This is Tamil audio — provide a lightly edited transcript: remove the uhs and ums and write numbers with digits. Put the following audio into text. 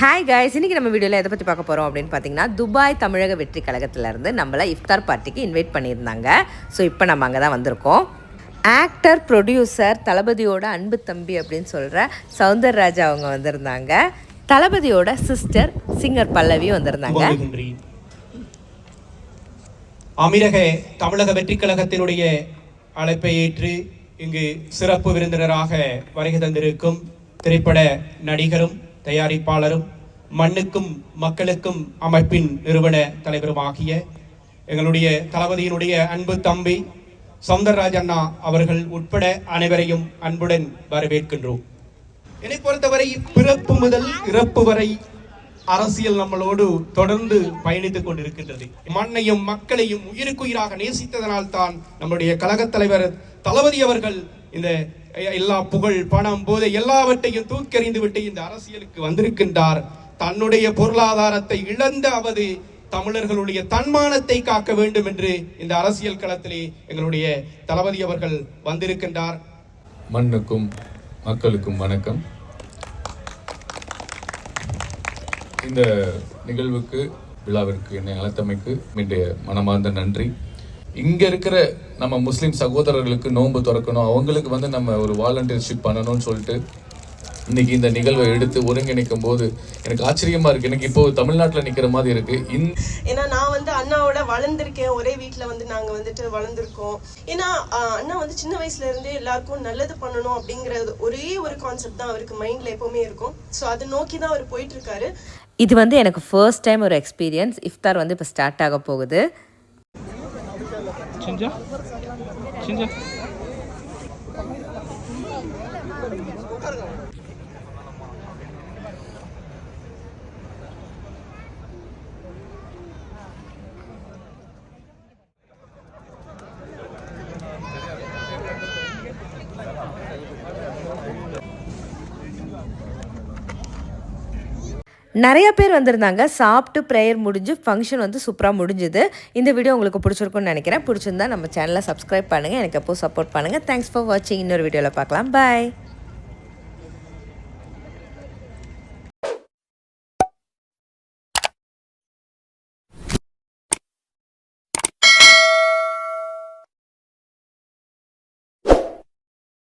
ஹாய் காய்ஸ், இன்றைக்கி நம்ம வீடியோவில் எதை பற்றி பார்க்க போகிறோம் அப்படின்னு பார்த்தீங்கன்னா, துபாய் தமிழக வெற்றி கழகத்திலேருந்து நம்மளை இஃப்தார் பார்ட்டிக்கு இன்வைட் பண்ணியிருந்தாங்க. ஸோ இப்போ நம்ம அங்கே தான் வந்திருக்கோம். ஆக்டர் ப்ரொடியூசர் தளபதியோட அன்பு தம்பி அப்படின்னு சொல்கிற சௌந்தர்ராஜா அவங்க வந்திருந்தாங்க. தளபதியோட சிஸ்டர் சிங்கர் பல்லவியும் வந்திருந்தாங்க. அமீரக தமிழக வெற்றி கழகத்தினுடைய அழைப்பை ஏற்று இங்கு சிறப்பு விருந்தினராக வருகை தந்திருக்கும் திரைப்பட நடிகரும் தயாரிப்பாளரும் மண்ணுக்கும் மக்களுக்கும் அமைப்பின் நிறுவன தலைவருமாகிய எங்களுடைய தளபதியினுடைய அன்பு தம்பி சௌந்தர்ராஜ் அண்ணா அவர்கள் உட்பட அனைவரையும் அன்புடன் வரவேற்கின்றோம். என்னை பொறுத்தவரை பிறப்பு முதல் இறப்பு வரை அரசியல் நம்மளோடு தொடர்ந்து பயணித்துக் கொண்டிருக்கின்றது. மண்ணையும் மக்களையும் உயிருக்குயிராக நேசித்ததனால் தான் நம்முடைய கழகத் தலைவர் தளபதி அவர்கள் இந்த எல்லா புகழ் பணம் போதை எல்லாவற்றையும் தூக்கெறிந்து விட்டு இந்த அரசியலுக்கு வந்திருக்கின்றார். தன்னுடைய பொருளாதாரத்தை இழந்த அவது தமிழர்களுடைய தன்மானத்தை காக்க வேண்டும் என்று இந்த அரசியல் களத்திலே எங்களுடைய தளபதி அவர்கள் வந்திருக்கின்றார். மண்ணுக்கும் மக்களுக்கும் வணக்கம். இந்த நிகழ்வுக்கு விழாவிற்கு என்னை அழைத்தமைக்கு என்னுடைய மனமார்ந்த நன்றி. இங்கே இருக்கிற நம்ம முஸ்லீம் சகோதரர்களுக்கு நோன்பு திறக்கணும், அவங்களுக்கு நம்ம ஒரு வாலண்டியர்ஷிப் பண்ணணும்னு சொல்லிட்டு இன்னைக்கு இந்த நிகழ்வை எடுத்து ஒருங்கிணைக்கும் போது எனக்கு ஆச்சரியமா இருக்கு. எனக்கு இப்போ தமிழ்நாட்டில் நிற்கிற மாதிரி இருக்கு. ஏன்னா நான் அண்ணாவோட வளர்ந்துருக்கேன், ஒரே வீட்டில் நாங்கள் வளர்ந்துருக்கோம். ஏன்னா அண்ணா சின்ன வயசுல இருந்தே எல்லாருக்கும் நல்லது பண்ணணும் அப்படிங்கிறது ஒரே ஒரு கான்செப்ட் தான் அவருக்கு மைண்ட்ல எப்பவுமே இருக்கும். ஸோ அதை நோக்கி தான் அவர் போயிட்டு இருக்காரு. இது எனக்கு ஃபர்ஸ்ட் டைம் ஒரு எக்ஸ்பீரியன்ஸ். இஃப்தார் இப்போ ஸ்டார்ட் ஆக போகுது. நிறைய பேர் வந்திருந்தாங்க. சாப்பிட்டு ப்ரேயர் முடிஞ்சு ஃபங்க்ஷன் சூப்பராக முடிஞ்சுது. இந்த வீடியோ உங்களுக்கு பிடிச்சிருக்குன்னு நினைக்கிறேன். பிடிச்சிருந்தா நம்ம சேனலை சப்ஸ்கிரைப் பண்ணுங்கள், எனக்கு எப்போ சப்போர்ட் பண்ணுங்கள். தேங்க்ஸ் ஃபார் வாட்சிங். இன்னொரு வீடியோவில் பார்க்கலாம். பாய்.